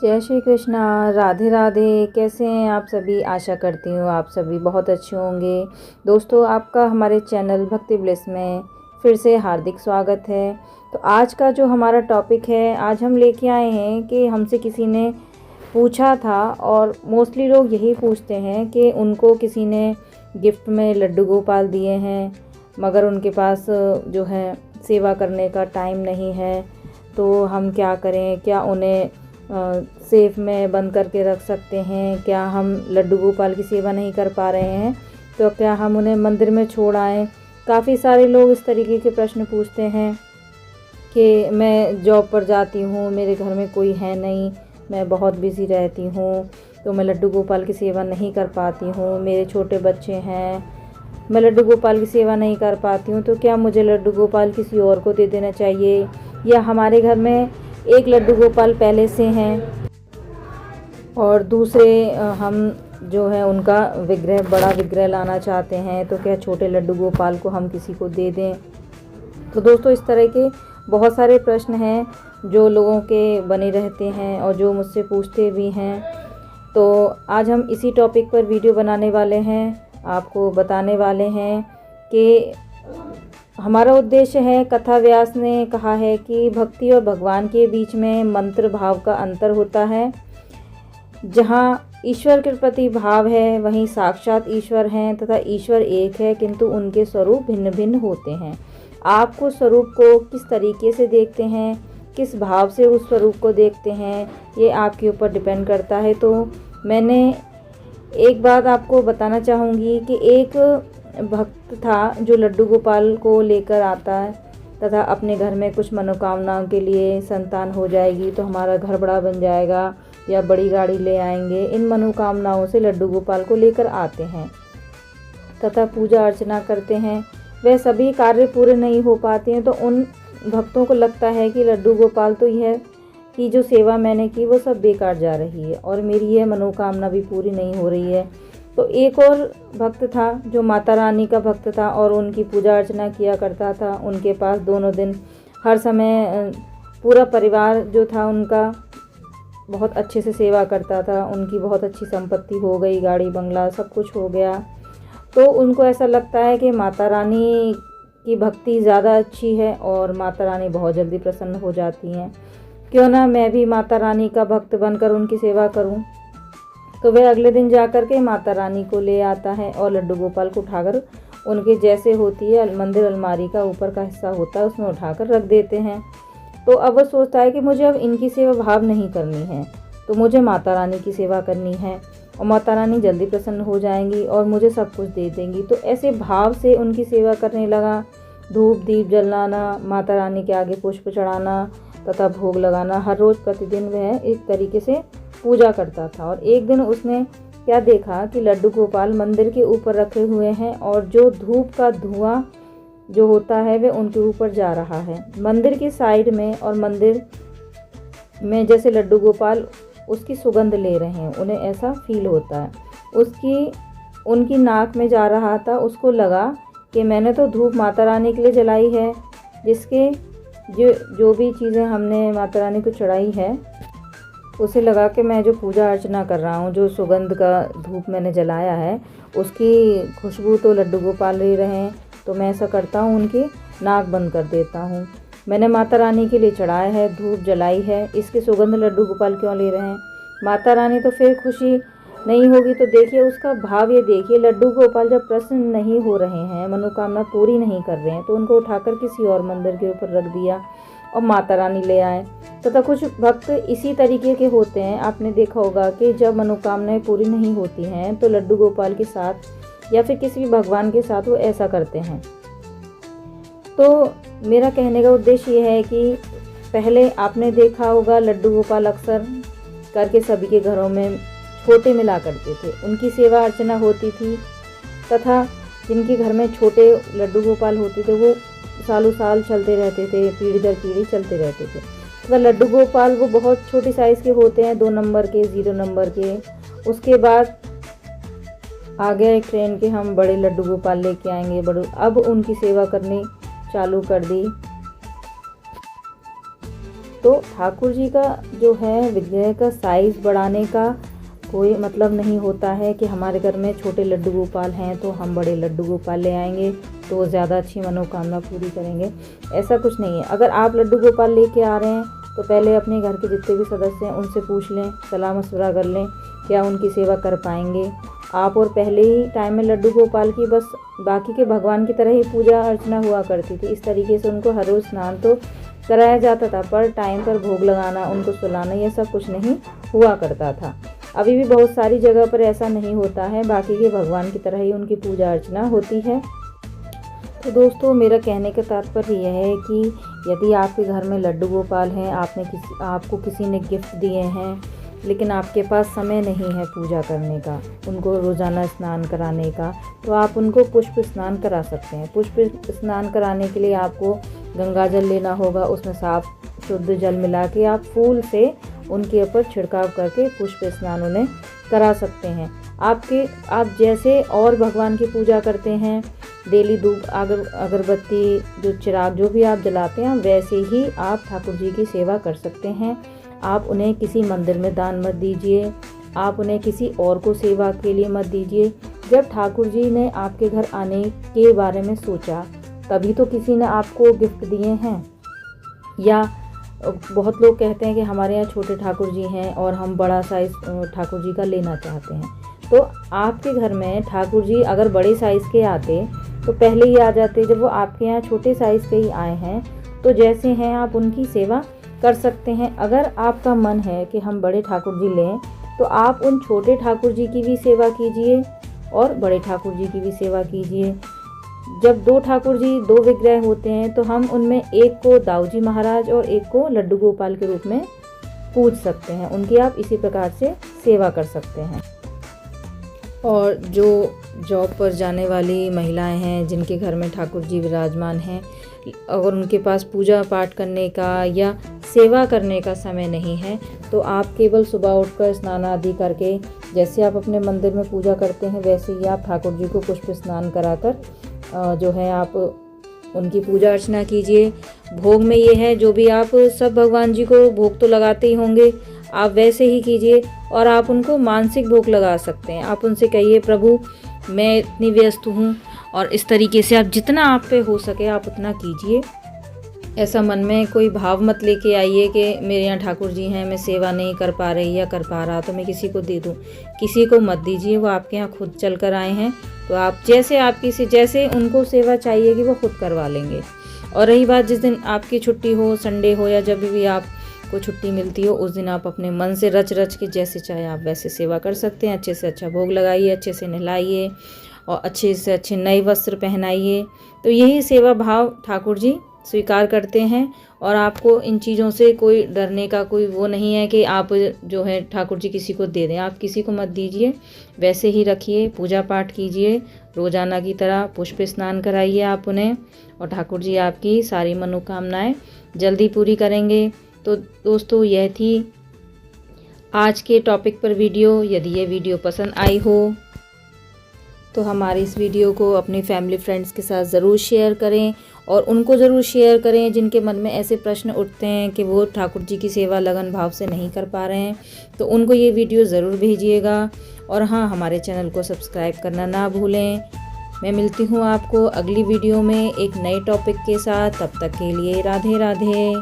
जय श्री कृष्णा। राधे राधे। कैसे हैं आप सभी? आशा करती हूँ आप सभी बहुत अच्छे होंगे। दोस्तों, आपका हमारे चैनल भक्ति ब्लेस में फिर से हार्दिक स्वागत है। तो आज का जो हमारा टॉपिक है, आज हम लेके आए हैं कि हमसे किसी ने पूछा था और मोस्टली लोग यही पूछते हैं कि उनको किसी ने गिफ्ट में लड्डू गोपाल दिए हैं, मगर उनके पास जो है सेवा करने का टाइम नहीं है, तो हम क्या करें? क्या उन्हें सेफ में बंद करके रख सकते हैं? क्या हम लड्डू गोपाल की सेवा नहीं कर पा रहे हैं तो क्या हम उन्हें मंदिर में छोड़ आएँ? काफ़ी सारे लोग इस तरीके के प्रश्न पूछते हैं कि मैं जॉब पर जाती हूँ, मेरे घर में कोई है नहीं, मैं बहुत बिज़ी रहती हूँ, तो मैं लड्डू गोपाल की सेवा नहीं कर पाती हूँ, मेरे छोटे बच्चे हैं, मैं लड्डू गोपाल की सेवा नहीं कर पाती हूँ, तो क्या मुझे लड्डू गोपाल किसी और को दे देना चाहिए? या हमारे घर में एक लड्डू गोपाल पहले से हैं और दूसरे हम जो है उनका विग्रह, बड़ा विग्रह लाना चाहते हैं, तो क्या छोटे लड्डू गोपाल को हम किसी को दे दें? तो दोस्तों, इस तरह के बहुत सारे प्रश्न हैं जो लोगों के बने रहते हैं और जो मुझसे पूछते भी हैं। तो आज हम इसी टॉपिक पर वीडियो बनाने वाले हैं, आपको बताने वाले हैं कि हमारा उद्देश्य है। कथा व्यास ने कहा है कि भक्ति और भगवान के बीच में मंत्र भाव का अंतर होता है। जहाँ ईश्वर के प्रति भाव है, वहीं साक्षात ईश्वर हैं तथा ईश्वर एक है, किंतु उनके स्वरूप भिन्न भिन्न होते हैं। आप उस स्वरूप को किस तरीके से देखते हैं, किस भाव से उस स्वरूप को देखते हैं, ये आपके ऊपर डिपेंड करता है। तो मैंने एक बात आपको बताना चाहूँगी कि एक भक्त था जो लड्डू गोपाल को लेकर आता है तथा अपने घर में कुछ मनोकामनाओं के लिए, संतान हो जाएगी तो हमारा घर बड़ा बन जाएगा या बड़ी गाड़ी ले आएंगे, इन मनोकामनाओं से लड्डू गोपाल को लेकर आते हैं तथा पूजा अर्चना करते हैं। वह सभी कार्य पूरे नहीं हो पाते हैं, तो उन भक्तों को लगता है कि लड्डू गोपाल तो यह कि जो सेवा मैंने की वो सब बेकार जा रही है और मेरी यह मनोकामना भी पूरी नहीं हो रही है। तो एक और भक्त था जो माता रानी का भक्त था और उनकी पूजा अर्चना किया करता था। उनके पास दोनों दिन हर समय पूरा परिवार जो था उनका बहुत अच्छे से सेवा करता था। उनकी बहुत अच्छी संपत्ति हो गई, गाड़ी बंगला सब कुछ हो गया। तो उनको ऐसा लगता है कि माता रानी की भक्ति ज़्यादा अच्छी है और माता रानी बहुत जल्दी प्रसन्न हो जाती हैं, क्यों ना मैं भी माता रानी का भक्त बनकर उनकी सेवा करूं। तो वह अगले दिन जाकर के माता रानी को ले आता है और लड्डू गोपाल को उठाकर उनके जैसे होती है मंदिर अलमारी का ऊपर का हिस्सा होता है उसमें उठाकर रख देते हैं। तो अब वह सोचता है कि मुझे अब इनकी सेवा भाव नहीं करनी है, तो मुझे माता रानी की सेवा करनी है और माता रानी जल्दी प्रसन्न हो जाएंगी और मुझे सब कुछ दे देंगी। तो ऐसे भाव से उनकी सेवा करने लगा। धूप दीप जलाना, माता रानी के आगे पुष्प चढ़ाना तथा भोग लगाना, हर रोज़ प्रतिदिन वह इस तरीके से पूजा करता था। और एक दिन उसने क्या देखा कि लड्डू गोपाल मंदिर के ऊपर रखे हुए हैं और जो धूप का धुआं जो होता है वह उनके ऊपर जा रहा है मंदिर की साइड में, और मंदिर में जैसे लड्डू गोपाल उसकी सुगंध ले रहे हैं, उन्हें ऐसा फील होता है। उनकी नाक में जा रहा था। उसको लगा कि मैंने तो धूप माता रानी के लिए जलाई है, जिसके जो भी चीज़ें हमने माता रानी को चढ़ाई है, उसे लगा कि मैं जो पूजा अर्चना कर रहा हूँ, जो सुगंध का धूप मैंने जलाया है, उसकी खुशबू तो लड्डू गोपाल ले रहे हैं, तो मैं ऐसा करता हूँ उनकी नाक बंद कर देता हूँ। मैंने माता रानी के लिए चढ़ाया है, धूप जलाई है, इसकी सुगंध लड्डू गोपाल क्यों ले रहे हैं? माता रानी तो फिर खुशी नहीं होगी। तो देखिए उसका भाव, ये देखिए लड्डू गोपाल जब प्रसन्न नहीं हो रहे हैं, मनोकामना पूरी नहीं कर रहे हैं, तो उनको उठाकर किसी और मंदिर के ऊपर रख दिया और माता रानी ले आए। तथा कुछ भक्त इसी तरीके के होते हैं। आपने देखा होगा कि जब मनोकामनाएं पूरी नहीं होती हैं तो लड्डू गोपाल के साथ या फिर किसी भी भगवान के साथ वो ऐसा करते हैं। तो मेरा कहने का उद्देश्य ये है कि पहले आपने देखा होगा लड्डू गोपाल अक्सर करके सभी के घरों में छोटे मिला करते थे, उनकी सेवा अर्चना होती थी तथा जिनके घर में छोटे लड्डू गोपाल होते थे वो सालों साल चलते रहते थे, पीढ़ी दर पीढ़ी चलते रहते थे। तो लड्डू गोपाल वो बहुत छोटी साइज़ के होते हैं, 2 नंबर के, 0 नंबर के। उसके बाद आ गया एक ट्रेन के हम बड़े लड्डू गोपाल लेके आएंगे, बड़े। अब उनकी सेवा करनी चालू कर दी। तो ठाकुर जी का जो है विग्रह का साइज़ बढ़ाने का कोई मतलब नहीं होता है कि हमारे घर में छोटे लड्डू गोपाल हैं तो हम बड़े लड्डू गोपाल ले आएंगे तो वो ज़्यादा अच्छी मनोकामना पूरी करेंगे। ऐसा कुछ नहीं है। अगर आप लड्डू गोपाल लेके आ रहे हैं तो पहले अपने घर के जितने भी सदस्य हैं उनसे पूछ लें, सलाह मशवरा कर लें क्या उनकी सेवा कर पाएंगे आप। और पहले ही टाइम में लड्डू गोपाल की बस बाकी के भगवान की तरह ही पूजा अर्चना हुआ करती थी। इस तरीके से उनको हर रोज़ स्नान तो कराया जाता था, पर टाइम पर भोग लगाना, उनको सुलाना, ये सब कुछ नहीं हुआ करता था। अभी भी बहुत सारी जगह पर ऐसा नहीं होता है, बाकी के भगवान की तरह ही उनकी पूजा अर्चना होती है। तो दोस्तों, मेरा कहने का तात्पर्य यह है कि यदि आपके घर में लड्डू गोपाल हैं, आपको किसी ने गिफ्ट दिए हैं, लेकिन आपके पास समय नहीं है पूजा करने का, उनको रोज़ाना स्नान कराने का, तो आप उनको पुष्प स्नान करा सकते हैं। पुष्प स्नान कराने के लिए आपको गंगा जल लेना होगा, उसमें साफ शुद्ध जल मिला के आप फूल से उनके ऊपर छिड़काव करके पुष्प स्नान उन्हें करा सकते हैं। आप जैसे और भगवान की पूजा करते हैं, डेली धूप अगरबत्ती जो चिराग जो भी आप जलाते हैं, वैसे ही आप ठाकुर जी की सेवा कर सकते हैं। आप उन्हें किसी मंदिर में दान मत दीजिए, आप उन्हें किसी और को सेवा के लिए मत दीजिए। जब ठाकुर जी ने आपके घर आने के बारे में सोचा तभी तो किसी ने आपको गिफ्ट दिए हैं। या बहुत लोग कहते हैं कि हमारे यहाँ छोटे ठाकुर जी हैं और हम बड़ा साइज़ ठाकुर जी का लेना चाहते हैं। तो आपके घर में ठाकुर जी अगर बड़े साइज़ के आते तो पहले ही आ जाते। जब वो आपके यहाँ छोटे साइज़ के ही आए हैं तो जैसे हैं आप उनकी सेवा कर सकते हैं। अगर आपका मन है कि हम बड़े ठाकुर जी लें तो आप उन छोटे ठाकुर जी की भी सेवा कीजिए और बड़े ठाकुर जी की भी सेवा कीजिए। जब दो ठाकुर जी, दो विग्रह होते हैं तो हम उनमें एक को दाऊ जी महाराज और एक को लड्डू गोपाल के रूप में पूज सकते हैं। उनकी आप इसी प्रकार से सेवा कर सकते हैं। और जो जॉब पर जाने वाली महिलाएं हैं जिनके घर में ठाकुर जी विराजमान हैं, अगर उनके पास पूजा पाठ करने का या सेवा करने का समय नहीं है तो आप केवल सुबह उठकर स्नान आदि करके, जैसे आप अपने मंदिर में पूजा करते हैं वैसे ही आप ठाकुर जी को पुष्प स्नान कराकर जो है आप उनकी पूजा अर्चना कीजिए। भोग में ये है, जो भी आप सब भगवान जी को भोग तो लगाते ही होंगे, आप वैसे ही कीजिए। और आप उनको मानसिक भोग लगा सकते हैं। आप उनसे कहिए, प्रभु मैं इतनी व्यस्त हूँ, और इस तरीके से आप जितना आप पे हो सके आप उतना कीजिए। ऐसा मन में कोई भाव मत लेके आइए कि मेरे यहाँ ठाकुर जी हैं, मैं सेवा नहीं कर पा रही या कर पा रहा तो मैं किसी को दे दूँ। किसी को मत दीजिए, वो आपके यहाँ खुद चल कर आए हैं तो आप जैसे उनको सेवा चाहिए कि वो खुद करवा लेंगे। और रही बात जिस दिन आपकी छुट्टी हो, संडे हो या जब भी आपको छुट्टी मिलती हो, उस दिन आप अपने मन से रच के जैसे चाहे आप वैसे सेवा कर सकते हैं। अच्छे से अच्छा भोग लगाइए, अच्छे से नहलाइए और अच्छे से अच्छे नए वस्त्र पहनाइए। तो यही सेवा भाव ठाकुर जी स्वीकार करते हैं। और आपको इन चीज़ों से कोई डरने का कोई वो नहीं है कि आप जो है ठाकुर जी किसी को दे दें। आप किसी को मत दीजिए, वैसे ही रखिए, पूजा पाठ कीजिए रोज़ाना की तरह, पुष्प स्नान कराइए आप उन्हें, और ठाकुर जी आपकी सारी मनोकामनाएं जल्दी पूरी करेंगे। तो दोस्तों, यह थी आज के टॉपिक पर वीडियो। यदि ये वीडियो पसंद आई हो तो हमारी इस वीडियो को अपनी फैमिली फ्रेंड्स के साथ ज़रूर शेयर करें, और उनको ज़रूर शेयर करें जिनके मन में ऐसे प्रश्न उठते हैं कि वो ठाकुर जी की सेवा लगन भाव से नहीं कर पा रहे हैं, तो उनको ये वीडियो ज़रूर भेजिएगा। और हाँ, हमारे चैनल को सब्सक्राइब करना ना भूलें। मैं मिलती हूँ आपको अगली वीडियो में एक नए टॉपिक के साथ। तब तक के लिए राधे राधे।